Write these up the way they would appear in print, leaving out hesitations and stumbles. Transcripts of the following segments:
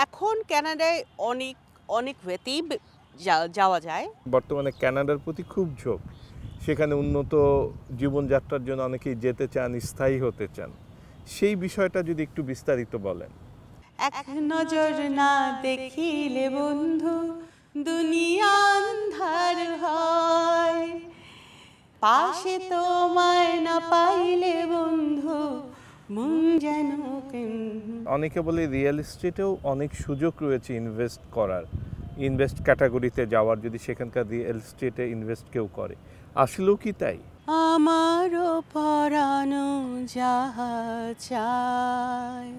এখন কানাডায় অনেক অনেক ওয়েতেই যাওয়া যায়। বর্তমানে কানাডার প্রতি খুব ঝোঁক। সেখানে উন্নত জীবনযাত্রার জন্য অনেকেই যেতে চান, স্থায়ী হতে চান। সেই বিষয়টা যদি একটু বিস্তারিত বলেন। এক নজর না দেখিলে বন্ধু দুনিয়া আন্ধার হয়, পাশে তোমায় না পাইলে বন্ধু মন যেন অনেকে বলে রিয়েল এস্টেটেও অনেক সুযোগ রয়েছে ইনভেস্ট করার, ইনভেস্ট ক্যাটাগরিতে যাওয়ার, যদি সেখানকার রিয়েল এস্টেটে ইনভেস্ট কেউ করে। আসলেও কি তাই? আমারও পরানো যাহা চায়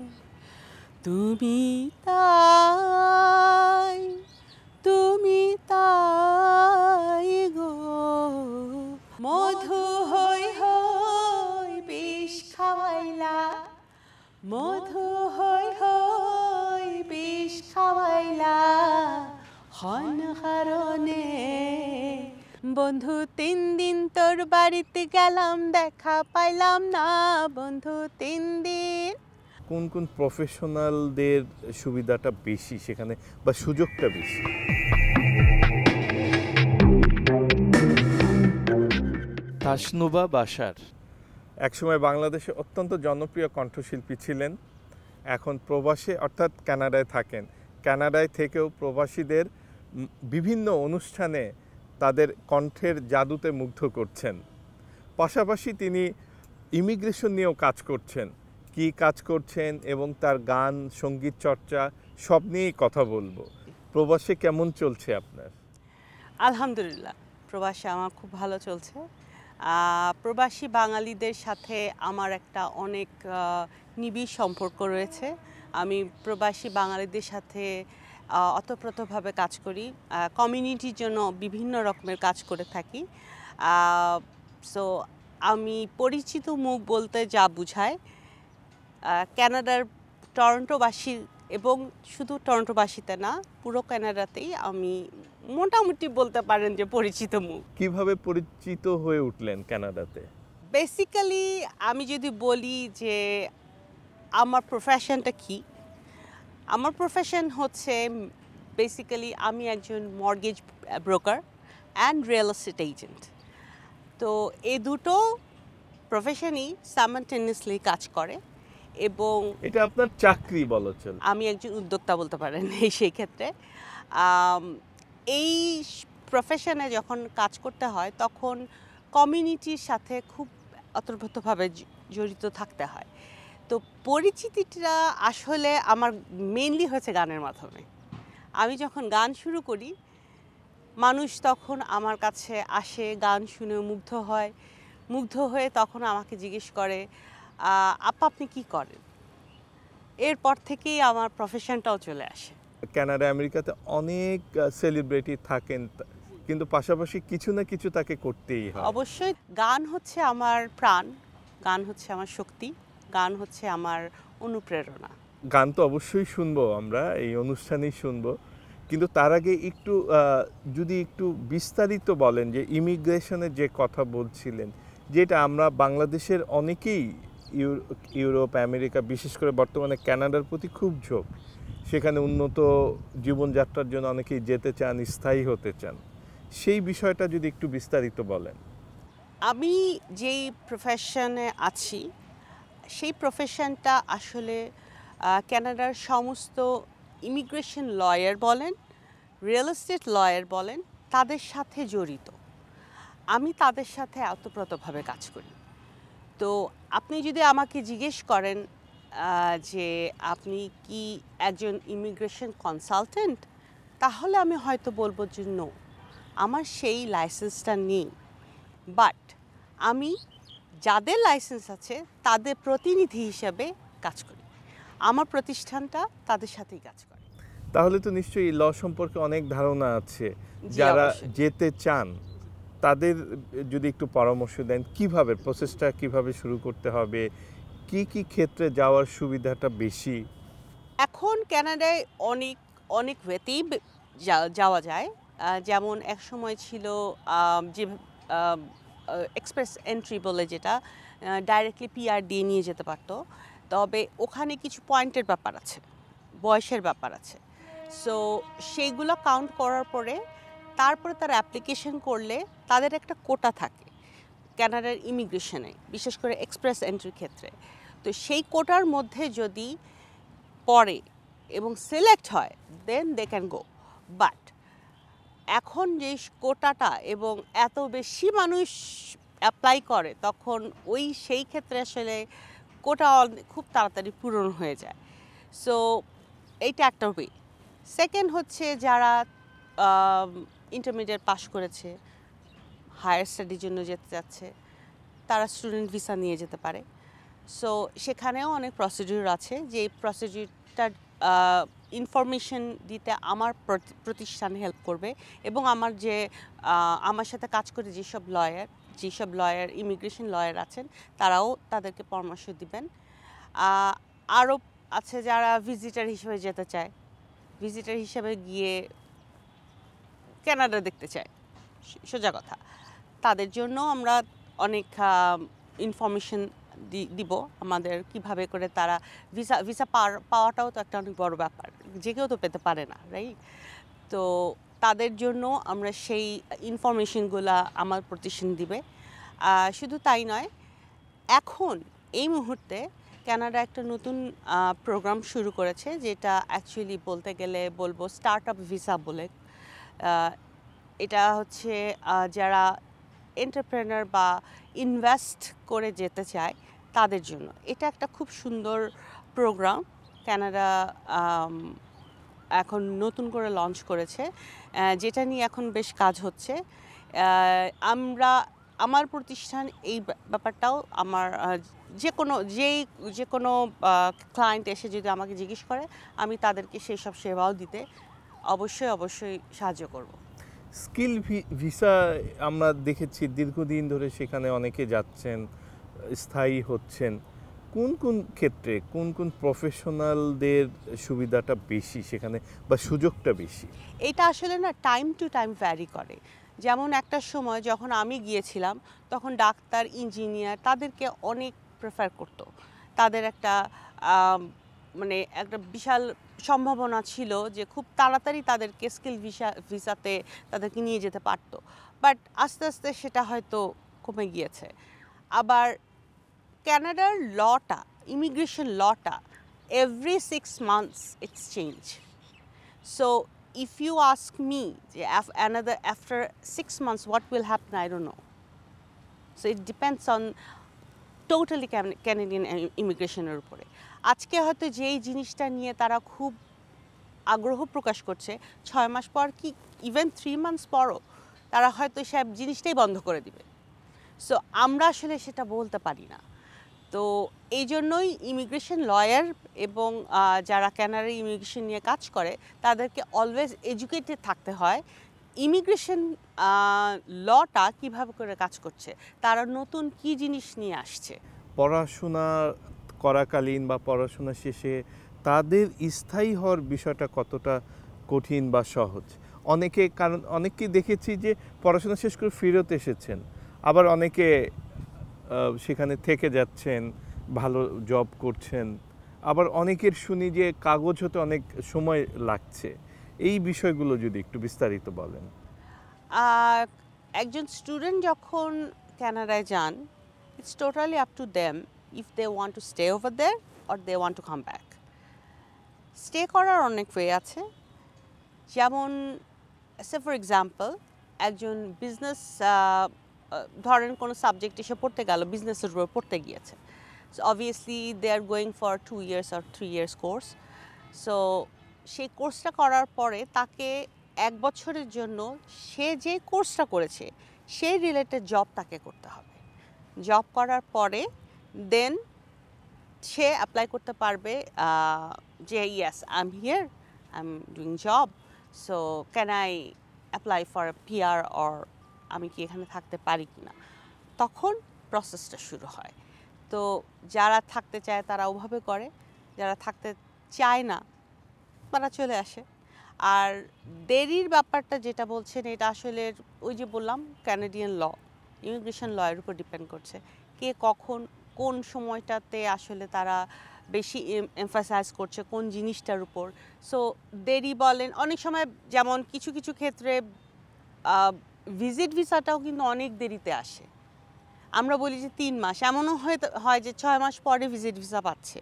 তুমি তাই, তুমি তাই গো। মধু হই হই বিষ খাওয়াইলা, মধু হই হই বিষ খাওয়াইলা হন হারণে। বন্ধু 3 দিন তোর বাড়িতে গেলাম, দেখা পাইলাম না বন্ধু 3 দিন। কোন কোন প্রফেশনালদের সুবিধাটা বেশি সেখানে বা সুযোগটা বেশি? তাসনুবা বাশার একসময় বাংলাদেশে অত্যন্ত জনপ্রিয় কণ্ঠশিল্পী ছিলেন, এখন প্রবাসে অর্থাৎ কানাডায় থাকেন। কানাডায় থেকেও প্রবাসীদের বিভিন্ন অনুষ্ঠানে তাদের কণ্ঠের জাদুতে মুগ্ধ করছেন। পাশাপাশি তিনি ইমিগ্রেশন নিয়েও কাজ করছেন। কি কাজ করছেন এবং তার গান, সঙ্গীত চর্চা সব নিয়েই কথা বলবো। প্রবাসে কেমন চলছে আপনার? আলহামদুলিল্লাহ, প্রবাসে আমার খুব ভালো চলছে। প্রবাসী বাঙালিদের সাথে আমার একটা অনেক নিবিড় সম্পর্ক রয়েছে। আমি প্রবাসী বাঙালিদের সাথে ওতপ্রোতভাবে কাজ করি, কমিউনিটির জন্য বিভিন্ন রকমের কাজ করে থাকি। সো আমি পরিচিত মুখ বলতে যা বুঝায় কানাডার টরন্টোবাসী, এবং শুধু টরন্টোবাসীতে না, পুরো কানাডাতেই আমি মোটামুটি বলতে পারেন যে পরিচিত মুখ। কিভাবে পরিচিত হয়ে উঠলেন কানাডাতে? বেসিক্যালি আমি যদি বলি যে আমার প্রফেশনটা কি, আমার প্রফেশন হচ্ছে বেসিক্যালি আমি একজন mortgage broker and real estate agent. তো এই দুটো প্রফেশনই সাইমালটেনিয়াসলি কাজ করে, এবং এটা আপনার চাকরি বলা চলে। আমি একজন উদ্যোক্তা বলতে পারেন সেই ক্ষেত্রে। এই প্রফেশনে যখন কাজ করতে হয় তখন কমিউনিটির সাথে খুব ওতপ্রোতভাবে জড়িত থাকতে হয়। তো পরিচিতিটা আসলে আমার মেইনলি হয়েছে গানের মাধ্যমে। আমি যখন গান শুরু করি, মানুষ তখন আমার কাছে আসে, গান শুনে মুগ্ধ হয়, মুগ্ধ হয়ে তখন আমাকে জিজ্ঞেস করে আপা আপনি কী করেন। এরপর থেকেই আমার প্রফেশনটাও চলে আসে। কানাডা, আমেরিকাতে অনেক সেলিব্রিটি থাকেন, কিন্তু পাশাপাশি কিছু না কিছু তাকে করতেই হয়। অবশ্যই গান হচ্ছে আমার প্রাণ, গান হচ্ছে আমার শক্তি, গান হচ্ছে আমার অনুপ্রেরণা। গান তো অবশ্যই শুনবো, আমরা এই অনুষ্ঠানেই শুনবো, কিন্তু তার আগে একটু যদি একটু বিস্তারিত বলেন যে ইমিগ্রেশনের যে কথা বলছিলেন, যেটা আমরা বাংলাদেশের অনেকেই ইউরোপ, আমেরিকা, বিশেষ করে বর্তমানে কানাডার প্রতি খুব ঝোঁক। সেখানে উন্নত জীবনযাত্রার জন্য অনেকেই যেতে চান, স্থায়ী হতে চান। সেই বিষয়টা যদি একটু বিস্তারিত বলেন। আমি যেই প্রফেশনে আছি সেই প্রফেশনটা আসলে কানাডার সমস্ত ইমিগ্রেশন লয়ার বলেন, রিয়েল এস্টেট লয়ার বলেন, তাদের সাথে জড়িত। আমি তাদের সাথে ওতপ্রোতভাবে কাজ করি। তো আপনি যদি আমাকে জিজ্ঞেস করেন যে আপনি কি একজন ইমিগ্রেশন কনসালটেন্ট, তাহলে আমি হয়তো বলবো যে নো, আমার সেই লাইসেন্সটা নেই। বাট আমি যাদের লাইসেন্স আছে তাদের প্রতিনিধি হিসাবে কাজ করি। আমার প্রতিষ্ঠানটা তাদের সাথেই কাজ করে। তাহলে তো নিশ্চয়ই ল সম্পর্কে অনেক ধারণা আছে। যারা যেতে চান তাদের যদি একটু পরামর্শ দেন, কিভাবে প্রসেসটা কিভাবে শুরু করতে হবে, কি কি ক্ষেত্রে যাওয়ার সুবিধাটা বেশি? এখন কানাডায় অনেক অনেক ওয়েতেই যাওয়া যায়। যেমন এক সময় ছিল যে এক্সপ্রেস এন্ট্রি বলে, যেটা ডাইরেক্টলি পিআর দিয়ে নিয়ে যেতে পারতো। তবে ওখানে কিছু পয়েন্টের ব্যাপার আছে। বয়সের ব্যাপার আছে। সো সেইগুলো কাউন্ট করার পরে তারপরে তারা অ্যাপ্লিকেশন করলে তাদের একটা কোটা থাকে কানাডার ইমিগ্রেশনে, বিশেষ করে এক্সপ্রেস এন্ট্রির ক্ষেত্রে। তো সেই কোটার মধ্যে যদি পড়ে এবং সিলেক্ট হয় দেন দে ক্যান গো। বাট এখন যে কোটাটা এবং এত বেশি মানুষ অ্যাপ্লাই করে তখন সেই ক্ষেত্রে আসলে কোটা খুব তাড়াতাড়ি পূরণ হয়ে যায়। সো এইটা একটা ওয়ে। সেকেন্ড হচ্ছে যারা ইন্টারমিডিয়েট পাশ করেছে, হায়ার স্টাডির জন্য যেতে যাচ্ছে, তারা স্টুডেন্ট ভিসা নিয়ে যেতে পারে। সো সেখানেও অনেক প্রসিডিউর আছে, যে প্রসিডিউরটার ইনফরমেশন দিতে আমার প্রতিষ্ঠান হেল্প করবে এবং আমার সাথে কাজ করে যেসব লয়ার ইমিগ্রেশন লয়ার আছেন তারাও তাদেরকে পরামর্শ দিবেন। আরও আছে যারা ভিজিটার হিসেবে যেতে চায়, ভিজিটার হিসেবে গিয়ে কানাডা দেখতে চায়, সোজা কথা, তাদের জন্য আমরা অনেক ইনফরমেশন দিব আমাদের কিভাবে করে তারা ভিসা পাওয়াটাও তো একটা অনেক বড় ব্যাপার, যে কেউ তো পেতে পারে না, রাইট? তো তাদের জন্য আমরা সেই ইনফরমেশনগুলো আমার প্রতিষ্ঠান দিবে। শুধু তাই নয়, এখন এই মুহূর্তে কানাডা একটা নতুন প্রোগ্রাম শুরু করেছে, যেটা অ্যাকচুয়ালি বলতে গেলে বলবো স্টার্ট আপ ভিসা বলে। এটা হচ্ছে যারা এন্টারপ্রেনার বা ইনভেস্ট করে যেতে চায় তাদের জন্য এটা একটা খুব সুন্দর প্রোগ্রাম কানাডা এখন নতুন করে লঞ্চ করেছে, যেটা নিয়ে এখন বেশ কাজ হচ্ছে। আমার প্রতিষ্ঠান এই ব্যাপারটাও যে কোনো ক্লায়েন্ট এসে যদি আমাকে জিজ্ঞেস করে আমি তাদেরকে সেই সব সেবাও দিতে অবশ্যই সাহায্য করব। স্কিল ভিসা আমরা দেখেছি দীর্ঘদিন ধরে সেখানে অনেকে যাচ্ছেন, স্থায়ী হচ্ছেন। কোন ক্ষেত্রে কোন প্রফেশনালদের সুবিধাটা বেশি সেখানে বা সুযোগটা বেশি? এটা আসলে না টাইম টু টাইম ভ্যারি করে। যেমন একটা সময় যখন আমি গিয়েছিলাম তখন ডাক্তার, ইঞ্জিনিয়ার তাদেরকে অনেক প্রেফার করতো। তাদের একটা একটা বিশাল সম্ভাবনা ছিল যে খুব তাড়াতাড়ি তাদেরকে স্কিল ভিসাতে তাদেরকে নিয়ে যেতে পারতো। বাট আস্তে আস্তে সেটা হয়তো কমে গিয়েছে। আবার কানাডার লটা, ইমিগ্রেশন লটা every 6 months it's change. So if you ask me after 6 months what will happen, I don't know. So it depends on totally Canadian ইমিগ্রেশনের উপরে। আজকে হয়তো যেই জিনিসটা নিয়ে তারা খুব আগ্রহ প্রকাশ করছে, 6 মাস পর কি ইভেন 3 months পরও তারা হয়তো সব জিনিসটাই বন্ধ করে দিবে। সো আমরা আসলে সেটা বলতে পারি না। তো এই জন্যই ইমিগ্রেশন লয়ার এবং যারা কানাডার ইমিগ্রেশন নিয়ে কাজ করে তাদেরকে অলওয়েজ এডুকেটেড থাকতে হয় ইমিগ্রেশন লটা কিভাবে করে কাজ করছে, তারা নতুন কি জিনিস নিয়ে আসছে। পড়াশোনা করাকালীন বা পড়াশোনা শেষে তাদের স্থায়ী হওয়ার বিষয়টা কতটা কঠিন বা সহজ? অনেককে দেখেছি যে পড়াশোনা শেষ করে ফেরত এসেছেন, আবার অনেকে সেখানে থেকে যাচ্ছেন, ভালো জব করছেন, আবার অনেকের শুনি যে কাগজ হতে অনেক সময় লাগছে। এই বিষয়গুলো যদি একটু বিস্তারিত বলেন। একজন স্টুডেন্ট যখন কানাডায় যান, it's totally up to them if they want to stay over there or they want to come back. Stay করার অনেক ওয়ে আছে, যেমন ফর এক্সাম্পল একজন বিজনেস ধরেন কোনো সাবজেক্ট এসে পড়তে গেল, বিজনেসের উপর পড়তে গিয়েছে। So obviously they are going for 2 years or 3 years course. So সেই কোর্সটা করার পরে তাকে 1 বছরের জন্য সে যে কোর্সটা করেছে সেই রিলেটেড জব তাকে করতে হবে। জব করার পরে দেন সে অ্যাপ্লাই করতে পারবে যে yes I am here, I am doing job, so can I apply for PR or আমি কি এখানে থাকতে পারি কি না, তখন প্রসেসটা শুরু হয়। তো যারা থাকতে চায় তারা ওভাবে করে, যারা থাকতে চায় না তারা চলে আসে। আর দেরির ব্যাপারটা যেটা বলছেন এটা আসলে ওই যে বললাম ক্যানাডিয়ান ল, ইমিগ্রেশন লয়ের উপর ডিপেন্ড করছে কে কখন কোন সময়টাতে আসলে তারা বেশি এমফাসাইজ করছে কোন জিনিসটার উপর। সো দেরি বলেন, অনেক সময় যেমন কিছু কিছু ক্ষেত্রে ভিজিট ভিসাটাও কিন্তু অনেক দেরিতে আসে। আমরা বলি যে 3 মাস, এমনও হয় যে 6 মাস পরে ভিজিট ভিসা পাচ্ছে।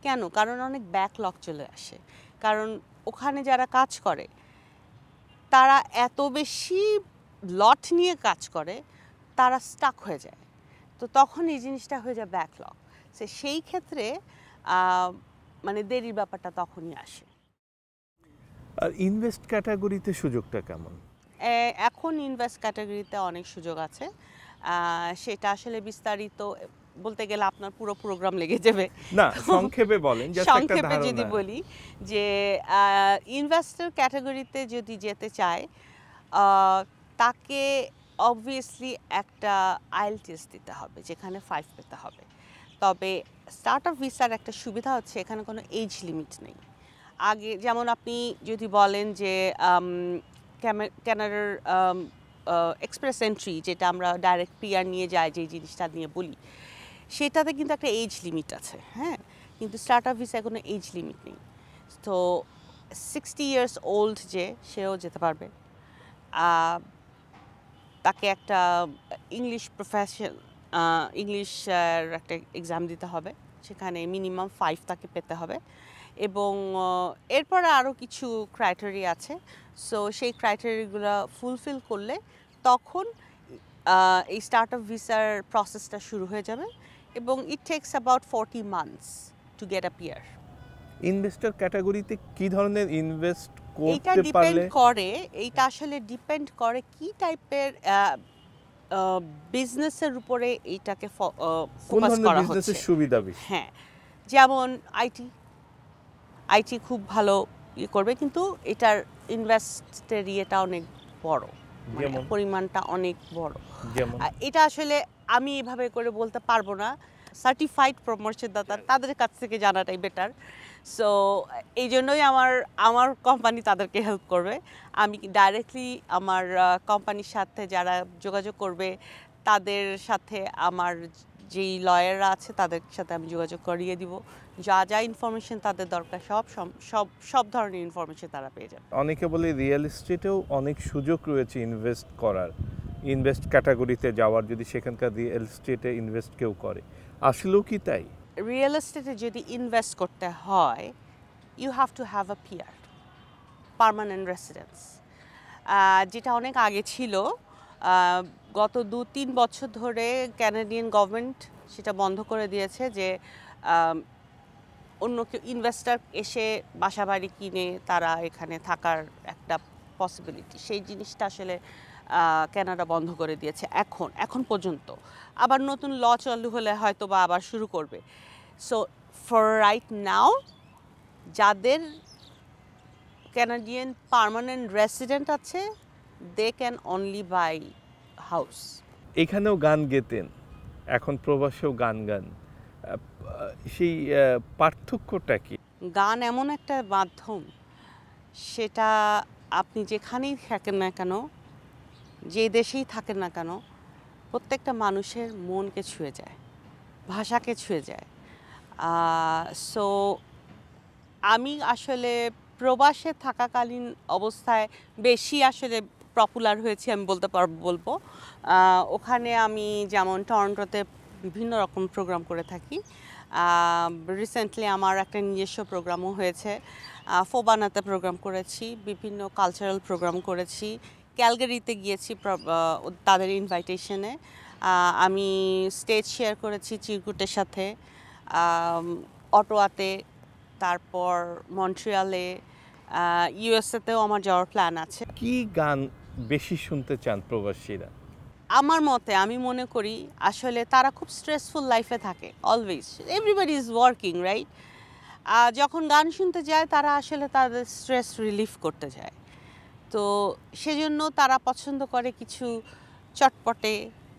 কেন? কারণ অনেক ব্যাকলগ চলে আসে। কারণ ওখানে যারা কাজ করে তারা এত বেশি লট নিয়ে কাজ করে, তারা স্টাক হয়ে যায়। তো তখন এই জিনিসটা হয়ে যায় ব্যাকলগ। সেই ক্ষেত্রে মানে দেরির ব্যাপারটা তখনই আসে। আর ইনভেস্ট ক্যাটাগরিতে সুযোগটা কেমন? এখন ইনভেস্ট ক্যাটাগরিতে অনেক সুযোগ আছে। সেটা আসলে বিস্তারিত বলতে গেলে আপনার পুরো প্রোগ্রাম লেগে যাবে। না, সংক্ষেপে বলেন, জাস্ট একটা সংক্ষেপে ধারণা। যদি বলি যে ইনভেস্টর ক্যাটাগরিতে যদি যেতে চায় তাকে অবভিয়াসলি একটা আইএলটিএস দিতে হবে, যেখানে 5 পেতে হবে। তবে স্টার্ট আপ ভিসার একটা সুবিধা হচ্ছে এখানে কোনো এজ লিমিট নেই। আগে যেমন আপনি যদি বলেন যে কানাডার এক্সপ্রেস এন্ট্রি, যেটা আমরা ডাইরেক্ট পিআর নিয়ে যাই, যে জিনিসটা নিয়ে বলি, সেটাতে কিন্তু একটা এজ লিমিট আছে, হ্যাঁ। কিন্তু স্টার্ট আপ ভিসায় কোনো এজ লিমিট নেই। তো 60 ইয়ার্স ওল্ড সেও যেতে পারবে। তাকে একটা ইংলিশ ইংলিশের একটা এক্সাম দিতে হবে, সেখানে মিনিমাম 5 তাকে পেতে হবে। এবং এরপরে আরও কিছু ক্রাইটেরিয়া আছে। সো সেই ক্রাইটেরিয়াগুলো ফুলফিল করলে তখন এই স্টার্ট আপ ভিসার প্রসেসটা শুরু হয়ে যাবে, এবং ইট tax about 40 months to get a PR. Investor ক্যাটাগরিতে কি ধরনের ইনভেস্ট এইটা করতে ডিপেন্ড পারলে? করে, এইটা আসলে ডিপেন্ড করে কি টাইপের বিজনেসের উপরে এইটাকে কোন ফোকাস ধরনের করা বিজনেসের হচ্ছে। সুবিধা বেশি? হ্যাঁ, যেমন আইটি খুব ভালো করবে, কিন্তু এটার ইনভেস্টের ইয়েটা অনেক বড়, মানে যেমন? পরিমাণটা অনেক বড়। যেমন? এটা আসলে আমি এভাবে করে বলতে পারবো না। সার্টিফাইড প্রমোশনদাতা, তাদের কাছ থেকে জানাটাই বেটার। সো এই জন্যই আমার কোম্পানি তাদেরকে হেল্প করবে। আমি ডাইরেক্টলি আমার কোম্পানির সাথে যারা যোগাযোগ করবে তাদের সাথে আমার যেই লয়াররা আছে তাদের সাথে আমি যোগাযোগ করিয়ে দিব। যা যা ইনফরমেশন তাদের দরকার সব ধরনের ইনফরমেশন তারা পেয়ে যাবে। অনেকে বলে রিয়েল এস্টেটেও অনেক সুযোগ রয়েছে ইনভেস্ট করার, ইনভেস্ট ক্যাটাগরিতে যাওয়ার, যদি সেখানকার রিয়েল এস্টেটে ইনভেস্ট কেউ করে। আসলেও কি তাই? রিয়েল এস্টেটে যদি ইনভেস্ট করতে হয়, you have to have a PR, permanent residence, যেটা অনেক আগে ছিল। গত 2-3 বছর ধরে ক্যানাডিয়ান গভর্নমেন্ট সেটা বন্ধ করে দিয়েছে, যে অন্য কেউ ইনভেস্টার এসে বাসাবাড়ি কিনে তারা এখানে থাকার একটা পসিবিলিটি, সেই জিনিসটা আসলে কানাডা বন্ধ করে দিয়েছে এখন পর্যন্ত। আবার নতুন ল চালু হলে হয়তো বা আবার শুরু করবে। সো ফর রাইট নাও যাদের কানাডিয়ান পার্মানেন্ট রেসিডেন্ট আছে, they can only buy house. এখানেও গান গেতেন, এখন প্রবাসেও গান গান, সেই পার্থক্যটা কি? গান এমন একটা মাধ্যম, সেটা আপনি যেখানেই থাকেন না কেন, যে দেশেই থাকেন না কেন, প্রত্যেকটা মানুষের মনকে ছুঁয়ে যায়, ভাষাকে ছুঁয়ে যায়। সো আমি আসলে প্রবাসে থাকাকালীন অবস্থায় বেশি আসলে পপুলার হয়েছি আমি বলবো। ওখানে আমি যেমন টরন্টোতে বিভিন্ন রকম প্রোগ্রাম করে থাকি। রিসেন্টলি আমার একটা নিজস্ব প্রোগ্রামও হয়েছে। ফোবানাতে প্রোগ্রাম করেছি, বিভিন্ন কালচারাল প্রোগ্রাম করেছি, ক্যালগারিতে গিয়েছি তাদের ইনভাইটেশনে। আমি স্টেজ শেয়ার করেছি চিরকুটের সাথে, অটোয়াতে, তারপর মন্ট্রিয়ালে, ইউএসএতেও আমার যাওয়ার প্ল্যান আছে। কি গান বেশি শুনতে চান প্রবাসীরা? আমার মতে আমি মনে করি আসলে তারা খুব স্ট্রেসফুল লাইফে থাকে, always everybody is working, right? যখন গান শুনতে যায় তারা আসলে তাদের স্ট্রেস রিলিফ করতে যায়। তো সেজন্য তারা পছন্দ করে কিছু চটপটে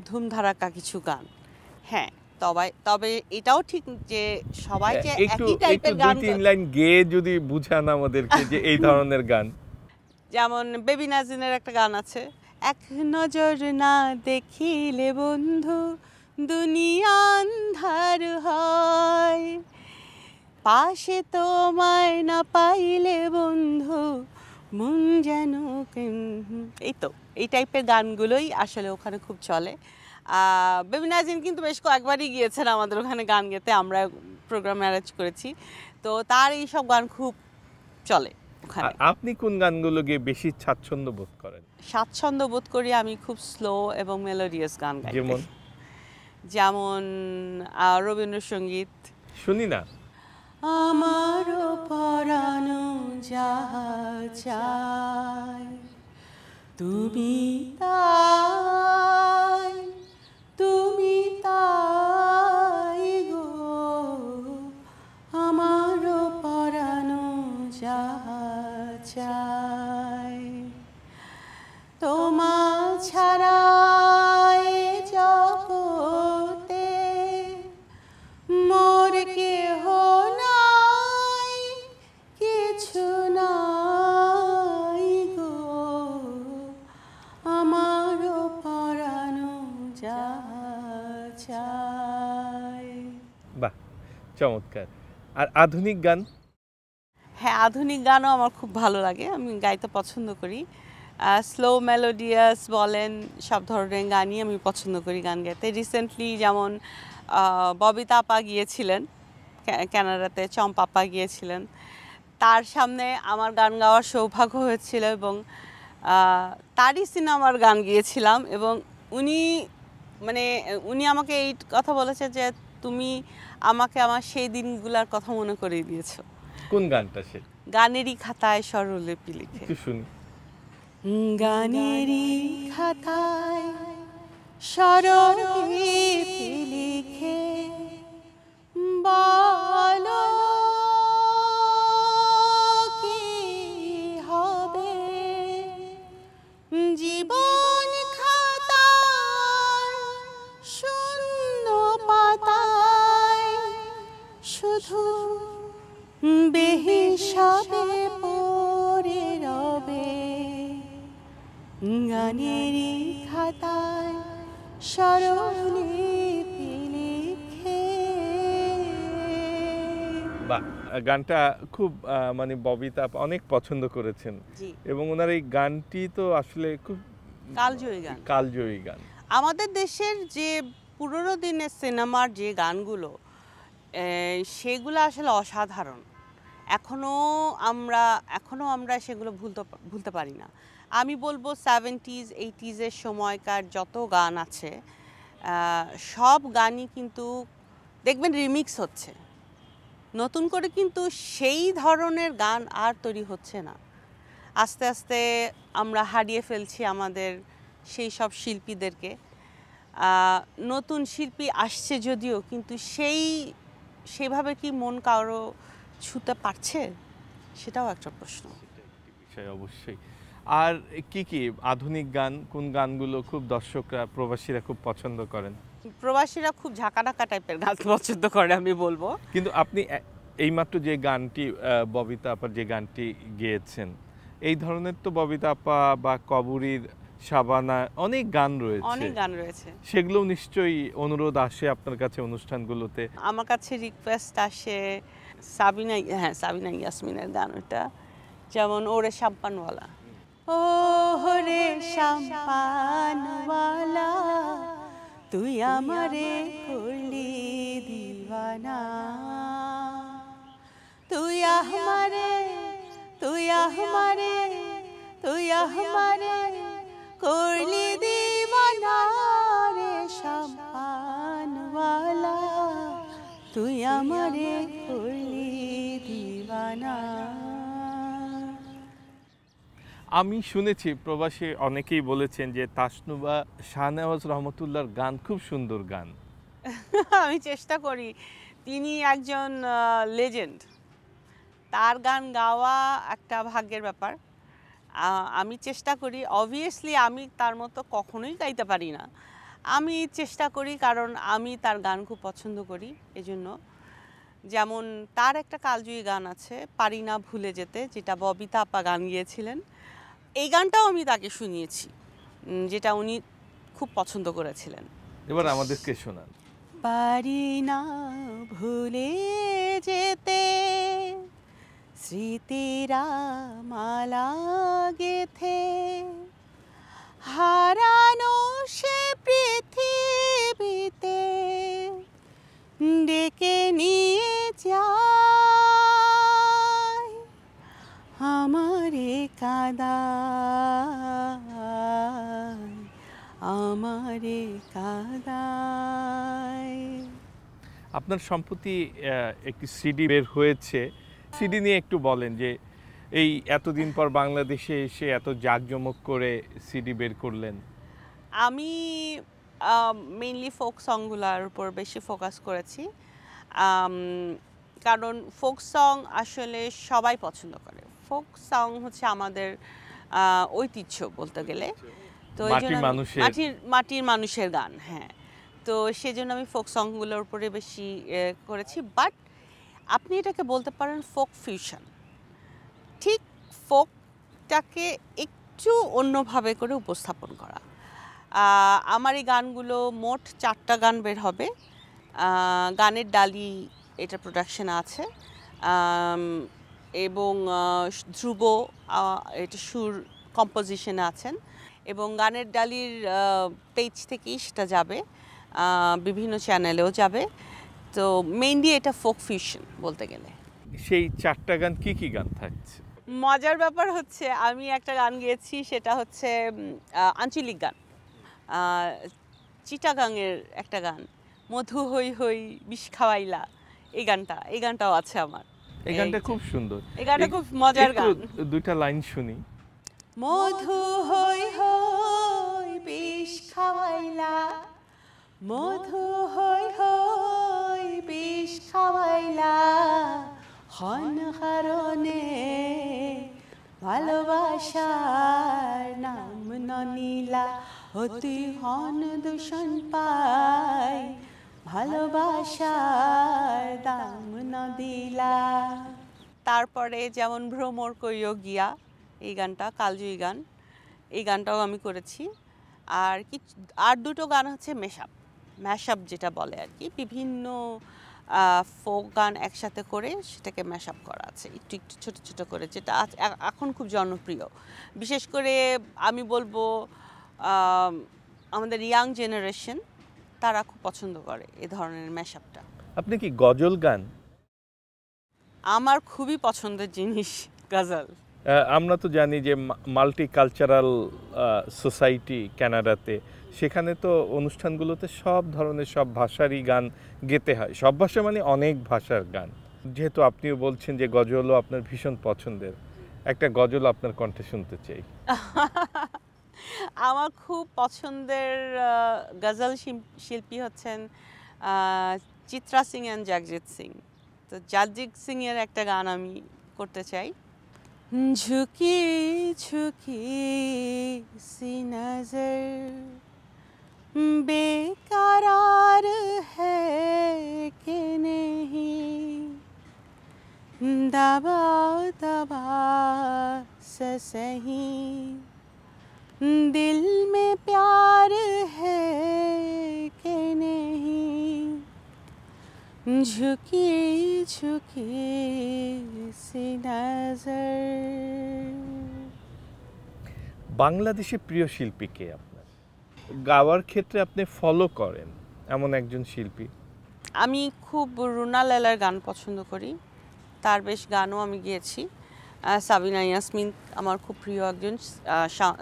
ধুমধারাক্কা কিছু গান। হ্যাঁ, তবে এটাও ঠিক যে সবাই যে একটু একই টাইপের গান, 2-3 লাইন গেয়ে যদি বুঝান আমাদেরকে যে এই ধরনের গান। যেমন বেবি নাজিনের একটা গান আছে, এক নজর না দেখিলে বন্ধু দুনিয়া আন্ধার হয়, পাশে তোমায় না পাইলে বন্ধু মন যেন এই তো এই টাইপের গানগুলোই আসলে ওখানে খুব চলে। বেবি নাজিম কিন্তু বেশ কয়েকবারই গিয়েছেন আমাদের ওখানে গান গেতে, আমরা প্রোগ্রাম অ্যারেঞ্জ করেছি, তো তার এইসব গান খুব চলে ওখানে। আপনি কোন গানগুলো গিয়ে বেশি স্বাচ্ছন্দ্য বোধ করেন? স্বাচ্ছন্দ্য বোধ করি আমি খুব স্লো এবং মেলোডিয়াস গান গাই, যেমন যেমন রবীন্দ্রসঙ্গীত। শুনি না। আমারও পরানো যাহা চায় তুমি তাই, তুমি তাই গো, আমারও পরানো যাহা চায় তোমা ছাড়া এ জগতে মোর কেহ নাই, কিছু নাই গো, আমারও পরানো যাহা চায়। বাহ, চমৎকার। আর আধুনিক গান? হ্যাঁ, আধুনিক গানও আমার খুব ভালো লাগে, আমি গাইতে পছন্দ করি। স্লো মেলোডিয়াস বলেন, সব ধরনের গানই আমি পছন্দ করি গান গাইতে। রিসেন্টলি যেমন ববিতা আপা গিয়েছিলেন কানাডাতে, চম্পাপা গিয়েছিলেন, তার সামনে আমার গান গাওয়ার সৌভাগ্য হয়েছিল এবং তারই সিনেমার গান গিয়েছিলাম এবং উনি আমাকে এই কথা বলেছে যে তুমি আমাকে আমার সেই দিনগুলোর কথা মনে করিয়ে দিয়েছো। কোন গানটা সে? গানেরই খাতায় স্বরলিপি লিখে। একটু শুনি। গানেরই খাতায় স্বরলিপি লিখে বলো কি হবে জীবন খাতার শূন্য পাতায় শুধু বেহিসাবে পড়ে রবে গানেরই খাতায় স্বরলিপি লিখে। বাহ, গানটা খুব মানে ববিতা আপা অনেক পছন্দ করেছেন জি, এবং ওনার এই গানটি তো আসলে খুব কালজয়ী গান। কালজয়ী গান। আমাদের দেশের যে পুরোনো দিনের সিনেমার যে গানগুলো, সেগুলো আসলে অসাধারণ। এখনও আমরা সেগুলো ভুলতে পারি না। আমি বলবো 70s 80s সময়কার যত গান আছে সব গানই কিন্তু দেখবেন রিমিক্স হচ্ছে, নতুন করে কিন্তু সেই ধরনের গান আর তৈরি হচ্ছে না। আস্তে আস্তে আমরা হারিয়ে ফেলছি আমাদের সেই সব শিল্পীদেরকে। নতুন শিল্পী আসছে যদিও, কিন্তু সেভাবে কি মন কারো ছুঁতে পারছে, সেটাও একটা প্রশ্ন। বিষয় অবশ্যই। আর কি আধুনিক গান, কোন গানগুলো খুব দর্শকরা প্রবাসীরা খুব পছন্দ করেন? প্রবাসীরা খুব ঝাঁকানাকা টাইপের গান পছন্দ করে আমি বলবো। কিন্তু আপনি এইমাত্র যে গানটি ববিতা আপার যে গানটি গেয়েছেন, এই ধরনের তো ববিতা আপা বা কবরীর, শাবানা অনেক গান রয়েছে, সেগুলো নিশ্চয়ই অনুরোধ আসে আপনার কাছে অনুষ্ঠানগুলোতে? আমার কাছে রিকোয়েস্ট আসে সাবিনা ইয়াসমিনের গান, ওটা যেমন ওরে শাম্পানওয়ালা, ও রে শাম্পানওয়ালা তুই আমারে করলি দিওয়ানা, তুই আমারে করলি দিওয়ানা রে শাম্পানওয়ালা তুই আমারে করলি দিওয়ানা। আমি শুনেছি প্রবাসী অনেকেই বলেছেন যে তাসনুবা শাহনেওয়াজ রহমতুল্লাহর গান খুব সুন্দর গান। আমি চেষ্টা করি, তিনি একজন লেজেন্ড, তার গান গাওয়া একটা ভাগ্যের ব্যাপার। আমি চেষ্টা করি, অবভিয়াসলি আমি তার মতো কখনোই গাইতে পারি না, আমি চেষ্টা করি কারণ আমি তার গান খুব পছন্দ করি এজন্য। যেমন তার একটা কালজয়ী গান আছে পারি না ভুলে যেতে, যেটা ববিতা আপা গান গিয়েছিলেন, এই গানটাও আমি তাকে শুনিয়েছি, যেটা উনি খুব পছন্দ করেছিলেন। এবার আমাদেরকে শোনান। পারি না ভুলে যেতে স্মৃতিরা মালা গেথে হারানো সে পৃথিবীতে ডেকে নিয়ে যায় আমারে কাদায় আমারে কাদায়। আপনার সম্প্রতি একটি সিডি বের হয়েছে, সিডি নিয়ে একটু বলেন যে এই এতদিন পর বাংলাদেশে এসে এত জাঁকজমক করে সিডি বের করলেন। আমি মেইনলি ফোক সংগুলোর উপর বেশি ফোকাস করেছি, কারণ ফোক সং আসলে সবাই পছন্দ করে। ফোক সং হচ্ছে আমাদের ঐতিহ্য বলতে গেলে, তো এই জন্য মাটির মানুষের গান। হ্যাঁ, তো সেজন্য আমি ফোক সংগুলোর উপরে বেশি করেছি। বাট আপনি এটাকে বলতে পারেন ফোক ফিউশন। ঠিক ফোকটাকে একটু অন্যভাবে করে উপস্থাপন করা। আমার এই গানগুলো মোট 4টা গান বের হবে। গানের ডালি এটা প্রোডাকশন আছে, এবং ধ্রুব এটা সুর কম্পোজিশনে আছেন, এবং গানের ডালির পেজ থেকেই সেটা যাবে, বিভিন্ন চ্যানেলেও যাবে। তো মেইনলি এটা ফোক ফিউশন বলতে গেলে। সেই 4টা গান কি কি গান থাকছে? মজার ব্যাপার হচ্ছে আমি একটা গান গেয়েছি, সেটা হচ্ছে আঞ্চলিক গান, চিটাগাংয়ের একটা গান, মধু হই হই বিষ খাওয়াইলা। এই গানটাও আছে আমার। এই গানটা খুব সুন্দর, এই গানটা খুব মজার গান। দুইটা লাইন শুনি। মধু হই হই বিষ খাওয়াইলা, মধু হই হই বিষ খাওয়াইলা, হন হারণে ভালোবাসার নাম ননিলা, অতি হন দূষণ পাই, ভালোবাসার দাম নদিলা। তারপরে যেমন ভ্রমর কইও গিয়া, এই গানটা কালজয়ী গান, এই গানটাও আমি করেছি। আর দুটো গান হচ্ছে ম্যাশআপ যেটা বলে আর কি, বিভিন্ন ফোক গান একসাথে করে সেটাকে ম্যাশআপ করা আছে একটু একটু ছোট ছোট করে, যেটা এখন খুব জনপ্রিয়। বিশেষ করে আমি বলবো আমাদের ইয়াং জেনারেশন তারা খুব পছন্দ করে এ ধরনের ম্যাশআপটা। আপনি কি গজল গান? আমার খুবই পছন্দের জিনিস গজল। আমরা তো জানি যে মাল্টি কালচারাল সোসাইটি কানাডাতে, সেখানে তো অনুষ্ঠানগুলোতে সব ধরনের সব ভাষারই গান গেতে হয়। সব ভাষা মানে অনেক ভাষার গান। যেহেতু আপনিও বলছেন যে গজলও আপনার ভীষণ পছন্দের, একটা গজল আপনার কণ্ঠে শুনতে চাই। আমার খুব পছন্দের গজল শিল্পী হচ্ছেন চিত্রা সিং অ্যান্ড জাগজিৎ সিং। তো জাগজিৎ সিং এর একটা গান আমি করতে চাই। ঝুঁকি ঝুঁকি सी नजर बेकरार है कि नहीं, दबा दबा से सही दिल में प्यार है कि नहीं, झुकी झुकी सी नजर। বাংলাদেশে প্রিয় শিল্পী কে আপনার? গাওয়ার ক্ষেত্রে আপনি ফলো করেন এমন একজন শিল্পী? আমি খুব রুনা লায়লার গান পছন্দ করি, তার বেশ গানও আমি গেয়েছি। সাবিনা ইয়াসমিন আমার খুব প্রিয় একজন।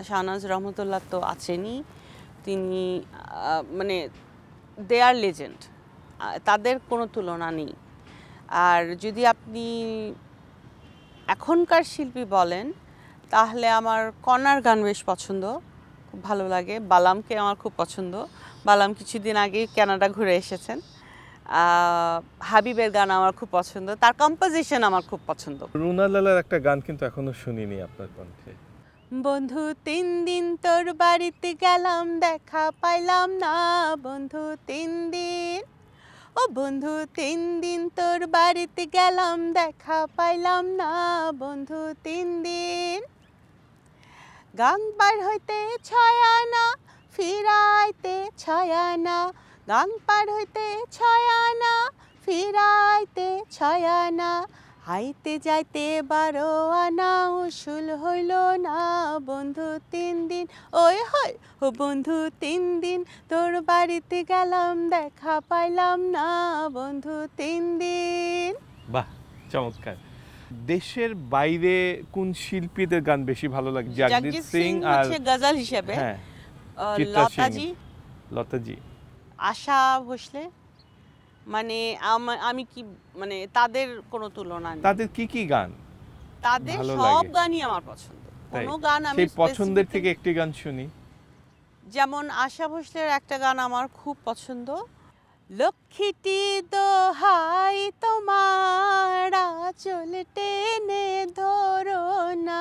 শাহনাজ রহমতুল্লাহ তো আছেনই, তিনি মানে দে আর লেজেন্ড, তাদের কোনো তুলনা নেই। আর যদি আপনি এখনকার শিল্পী বলেন তাহলে আমার কণার গান বেশ পছন্দ, খুব ভালো লাগে। বালামকে আমার খুব পছন্দ, বালাম কিছুদিন আগে কানাডা ঘুরে এসেছেন। হাবিবের গান আমার খুব পছন্দ, তার কম্পোজিশন আমার খুব পছন্দ। রুনা লায়লার একটা গান কিন্তু এখনো শুনিনি আপনার কণ্ঠে। বন্ধু 3 দিন তোর বাড়িতে গেলাম, দেখা পাইলাম না। বন্ধু 3 দিন, ও বন্ধু 3 দিন তোর বাড়িতে গেলাম, দেখা পাইলাম না। বন্ধু 3 দিন, গাং বার হইতে 6 আনা, ফিরাইতে 6 আনা। গাং পার হইতে 6 আনা, ফিরাইতে 6 আনা, হাইতে যাইতে 12 আনা, উসুল হইল না বন্ধু 3 দিন। ওই হয় ও বন্ধু 3 দিন, তোর বাড়িতে গেলাম দেখা পাইলাম না বন্ধু 3 দিন। বাহ, চমৎকার। দেশের বাইরে কোন শিল্পীদের গান বেশি ভালো লাগে? জগজিৎ সিং আর হচ্ছে গজল হিসেবে, হ্যাঁ, চিত্রা সিং, লতাজি, লতাজি, আশা ভোসলে, মানে আমি কি মানে তাদের কোনো তুলনা নেই। তাদের কি কি গান তাদের ভালো সব লাগে? গানই আমার পছন্দ। তাই? কোনো গান আমি সেই পছন্দের specifically- থেকে একটি গান শুনি। যেমন আশা ভোসলের একটা গান আমার খুব পছন্দ, লক্ষ্মীটি দোহাই তোমার আঁচল টেনে ধরো না,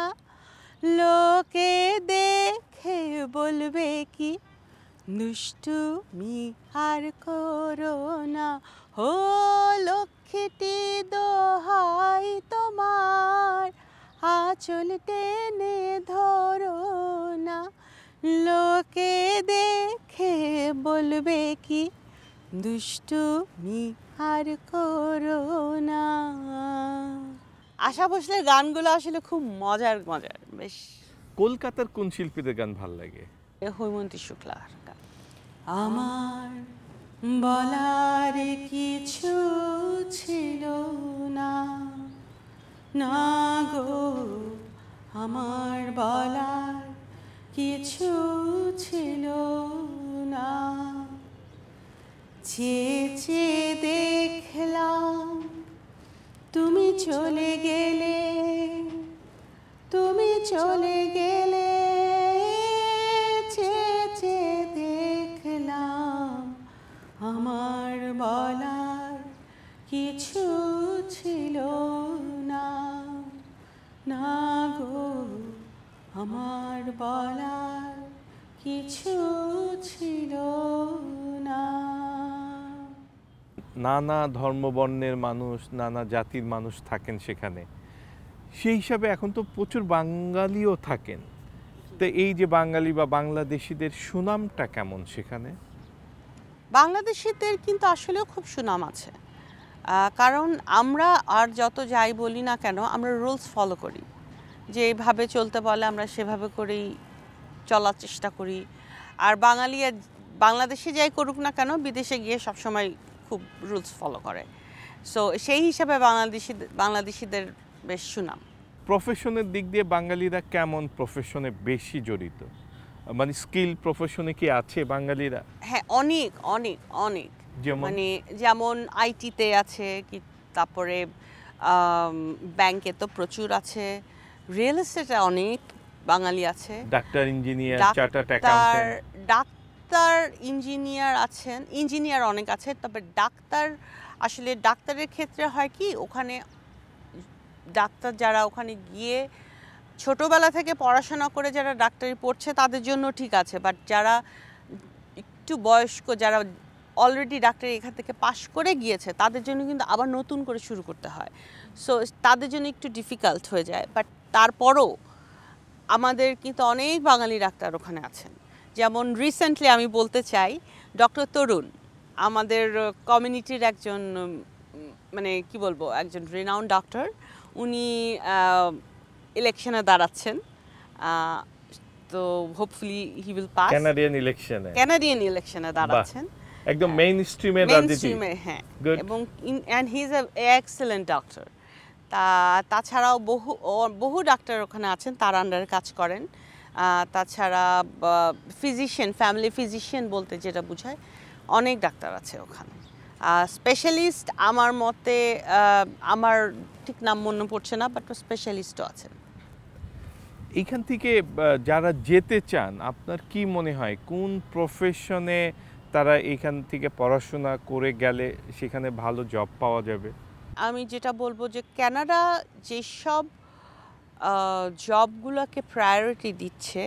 লোকে দেখে বলবে কি দুষ্টুমি আর করো না। ও লক্ষ্মীটি দোহাই তোমার আঁচল টেনে ধরো না, লোকে দেখে বলবে কি দুষ্টুমি আর করো না। আশা ভোসলের গানগুলো আসলে খুব মজার মজার, বেশ। কলকাতার কোন শিল্পীদের গান ভালো লাগে? হৈমন্তী শুক্লার গান। আমার বলার কিছু ছিল না, না গো আমার বলার কিছু ছিল না, চেয়ে চেয়ে দেখলাম তুমি চলে গেলে, তুমি চলে গেলে, চেয়ে চেয়ে দেখলাম আমার বলার কিছু ছিল না, না গো আমার বলার কিছু ছিল না। নানা ধর্মবর্ণের মানুষ, নানা জাতির মানুষ থাকেন সেখানে, সেই হিসাবে এখন তো প্রচুর বাঙালিও থাকেন। তো এই যে বাঙালি বা বাংলাদেশিদের সুনামটা কেমন সেখানে? বাংলাদেশিদের কিন্তু আসলেও খুব সুনাম আছে, কারণ আমরা আর যত যাই বলি না কেন আমরা রুলস ফলো করি, যে এইভাবে চলতে বলে আমরা সেভাবে করেই চলার চেষ্টা করি। আর বাঙালি আর বাংলাদেশে যাই করুক না কেন বিদেশে গিয়ে সবসময় খুব রুলস ফলো করে। সো সেই হিসাবে বাংলাদেশিদের বেশ সুনাম। প্রফেশনের দিক দিয়ে বাঙালিরা কেমন প্রফেশনে বেশি জড়িত? মানে স্কিল প্রফেশনে কি আছে বাঙালিরা? হ্যাঁ, অনেক অনেক অনেক, যেমন? মানে যেমন আইটিতে আছে, কি তারপরে ব্যাংকে তো প্রচুর আছে, রিয়েল এস্টেটে অনেক বাঙালি আছে, doctor, engineer, chartered accountant. Doctor engineer আছেন, ইঞ্জিনিয়ার অনেক আছে। তবে ডাক্তার, আসলে ডাক্তারের ক্ষেত্রে হয় কি, ওখানে ডাক্তার যারা ওখানে গিয়ে ছোটবেলা থেকে পড়াশোনা করে যারা ডাক্তারি পড়ছে তাদের জন্য ঠিক আছে, বাট যারা একটু বয়স্ক, যারা অলরেডি ডাক্তারি এখান থেকে পাশ করে গিয়েছে তাদের জন্য কিন্তু আবার নতুন করে শুরু করতে হয়। সো তাদের জন্য একটু ডিফিকাল্ট হয়ে যায়। বাট তারপরও আমাদের কিন্তু অনেক বাঙালি ডাক্তার ওখানে আছেন। যেমন রিসেন্টলি আমি বলতে চাই, ডক্টর তরুণ আমাদের কমিউনিটির একজন, মানে কি বলবো, একজন রিনাউন্ড ডক্টর। উনি ইলেকশনে দাঁড়াচ্ছেন, তো hopefully he will pass. Canadian ইলেকশনে দাঁড়াচ্ছেন, একদম মেইন স্ট্রিমের রাজনীতি। হ্যাঁ, Good. এবং and he is a excellent doctor. তাছাড়াও বহু ডাক্তার ওখানে আছেন, তার আন্ডারে কাজ করেন। তাছাড়া ফিজিশিয়ান, ফ্যামিলি ফিজিশিয়ান বলতে যেটা বোঝায়, অনেক ডাক্তার আছে ওখানে। স্পেশালিস্ট আমার মতে, আমার ঠিক নাম মনে পড়ছে না, বাট স্পেশালিস্টও আছেন। এইখান থেকে যারা যেতে চান, আপনার কি মনে হয় কোন প্রফেশনে তারা এইখান থেকে পড়াশোনা করে গেলে সেখানে ভালো জব পাওয়া যাবে? আমি যেটা বলবো যে কানাডা যেসব জবগুলোকে প্রায়োরিটি দিচ্ছে,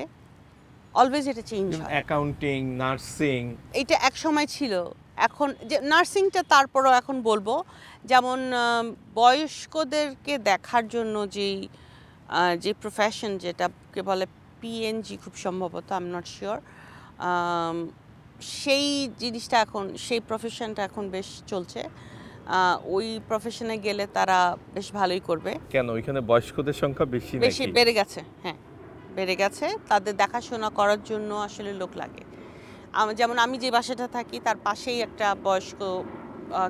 অলওয়েজ এটা চেঞ্জ হয়। অ্যাকাউন্টিং, নার্সিং, এটা এক সময় ছিল, এখন যে নার্সিংটা তারপরও এখন বলবো, যেমন বয়স্কদেরকে দেখার জন্য যে প্রফেশন যেটাকে বলে পিএনজি খুব সম্ভবত, আই এম নট শিওর, সেই জিনিসটা এখন সেই প্রফেশনটা এখন বেশ চলছে। ওই প্রফেশনে গেলে তারা বেশ ভালোই করবে। কেন ওইখানে বয়স্কদের সংখ্যা বেশি বেশি নাকি? বেড়ে গেছে, হ্যাঁ বেড়ে গেছে। তাদের দেখাশোনা করার জন্য আসলে লোক লাগে। যেমন আমি যে বাসাটা থাকি তার পাশেই একটা বয়স্ক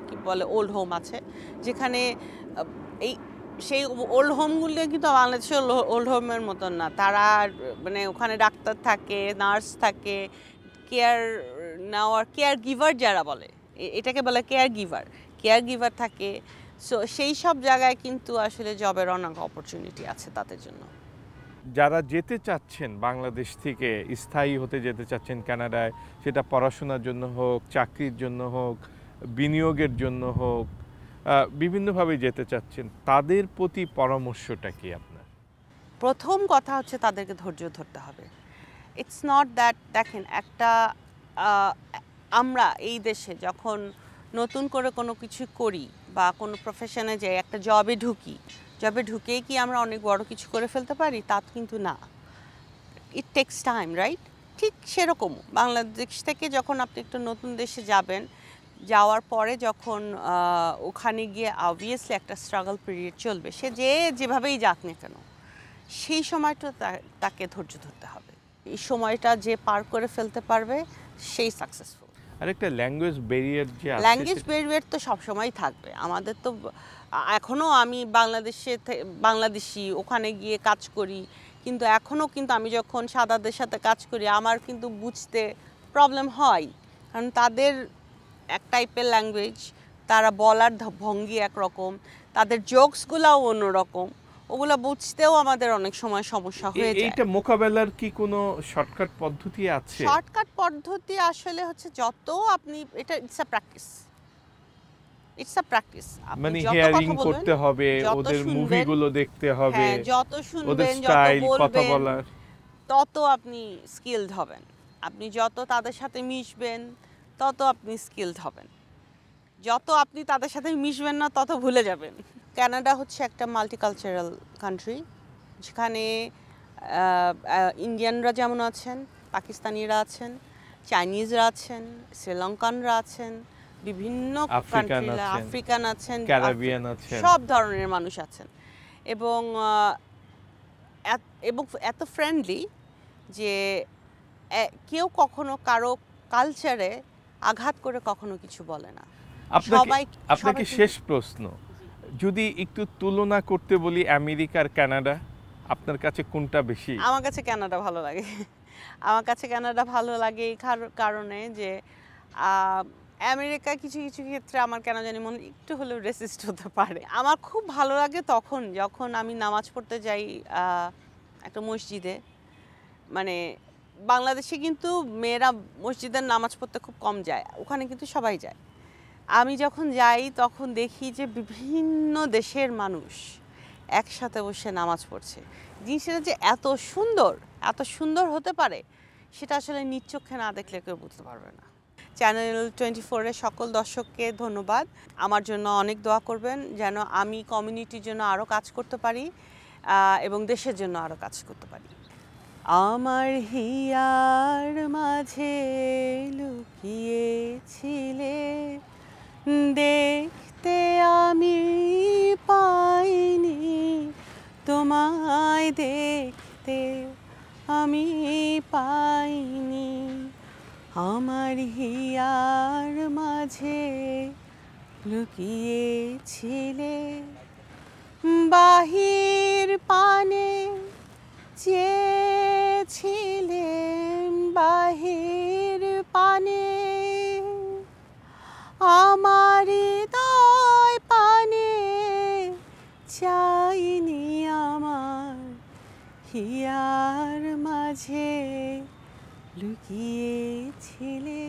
কি বলে ওল্ড হোম আছে, যেখানে এই সেই ওল্ড হোমগুলো কিন্তু বাংলাদেশের ওল্ড হোমের মতন না। তারা মানে ওখানে ডাক্তার থাকে, নার্স থাকে, কেয়ার নেওয়ার কেয়ার গিভার যারা বলে, এটাকে বলে কেয়ার গিভার থাকে। সো সেই সব জায়গায় কিন্তু আসলে জবের অনেক অপরচুনিটি আছে তাদের জন্য। যারা যেতে চাচ্ছেন বাংলাদেশ থেকে স্থায়ী হতে যেতে চাচ্ছেন কানাডায়, সেটা পড়াশোনার জন্য হোক, চাকরির জন্য হোক, বিনিয়োগের জন্য হোক, বিভিন্নভাবে যেতে চাচ্ছেন, তাদের প্রতি পরামর্শটা কি আপনার? প্রথম কথা হচ্ছে তাদেরকে ধৈর্য ধরতে হবে। ইটস নট দ্যাট, দেখেন একটা আমরা এই দেশে যখন নতুন করে কোনো কিছু করি বা কোনো প্রফেশনে যাই, একটা জবে ঢুকেই কি আমরা অনেক বড় কিছু করে ফেলতে পারি? তা কিন্তু না। It takes time, right? ঠিক সেরকম বাংলাদেশ থেকে যখন আপনি একটা নতুন দেশে যাবেন, যাওয়ার পরে যখন ওখানে গিয়ে অবভিয়াসলি একটা স্ট্রাগল পিরিয়ড চলবে, সে যেভাবেই যাক না কেন, সেই সময়টা তাকে ধৈর্য ধরতে হবে। এই সময়টা যে পার করে ফেলতে পারবে সেই সাকসেসফুল। আরেকটা ল্যাঙ্গুয়েজ ব্যারিয়ার যে আছে, ল্যাঙ্গুয়েজ ব্যারিয়ার তো সবসময় থাকবে। আমাদের তো এখনও আমি বাংলাদেশি, ওখানে গিয়ে কাজ করি, কিন্তু এখনও কিন্তু আমি যখন সাদাদের সাথে কাজ করি আমার কিন্তু বুঝতে প্রবলেম হয়, কারণ তাদের এক টাইপের ল্যাঙ্গুয়েজ, তারা বলার ভঙ্গি একরকম, তাদের জোকসগুলাও অন্যরকম, ওগুলো বুঝতেও আমাদের অনেক সময় সমস্যা হয়ে যায়। এইটা মোকাবেলার কি কোনো শর্টকাট পদ্ধতি আছে? শর্টকাট পদ্ধতি আসলে হচ্ছে যত আপনি এটা ইটস আ প্র্যাকটিস। মানে হিয়ারিং করতে হবে, ওদের মুভিগুলো দেখতে হবে, হ্যাঁ, যত ওদের শুনবেন, যত স্টাইল, কথা বলবেন, বলার। তত আপনি স্কিলড হবেন। আপনি যত তাদের সাথে মিশবেন তত আপনি স্কিলড হবেন। যত আপনি তাদের সাথে মিশবেন না তত ভুলে যাবেন। কানাডা হচ্ছে একটা মাল্টিকালচারাল কান্ট্রি, যেখানে ইন্ডিয়ানরা যেমন আছেন, পাকিস্তানিরা আছেন, চাইনিজরা আছেন, শ্রীলঙ্কানরা আছেন, বিভিন্ন আফ্রিকান আছেন, ক্যারিবিয়ান আছেন, সব ধরনের মানুষ আছেন, এবং এত ফ্রেন্ডলি যে কেউ কখনো কারো কালচারে আঘাত করে কখনো কিছু বলে না। আপনাকে শেষ প্রশ্ন, যদি একটু তুলনা করতে বলি আমেরিকার কানাডা, আপনার কাছে কোনটা বেশি? আমার কাছে কানাডা ভালো লাগে। আমার কাছে কানাডা ভালো লাগে এই কারণে যে আমেরিকা কিছু কিছু ক্ষেত্রে আমার কেন জানি মনে একটু হলেও রেসিস্ট হতে পারে। আমার খুব ভালো লাগে তখন যখন আমি নামাজ পড়তে যাই একটা মসজিদে। মানে বাংলাদেশে কিন্তু মেয়েরা মসজিদের নামাজ পড়তে খুব কম যায়, ওখানে কিন্তু সবাই যায়। আমি যখন যাই তখন দেখি যে বিভিন্ন দেশের মানুষ একসাথে বসে নামাজ পড়ছে। জিনিসটা যে এত সুন্দর হতে পারে, সেটা আসলে নিজ চোখে না দেখলে কেউ বুঝতে পারবে না। চ্যানেল 24-এর সকল দর্শককে ধন্যবাদ। আমার জন্য অনেক দোয়া করবেন যেন আমি কমিউনিটির জন্য আরও কাজ করতে পারি এবং দেশের জন্য আরও কাজ করতে পারি। আমার হিয়ার মাঝে লুকিয়েছিলে, দেখতে আমি পাইনি, তোমায় দেখতে আমি পাইনি। আমার হিয়ার মাঝে লুকিয়েছিলে, বাহির পানে চেয়েছিলে, বাহির পানে আমার হৃদয় পানে চাইনি, আমার হিয়ার মাঝে লুকিয়েছিলে,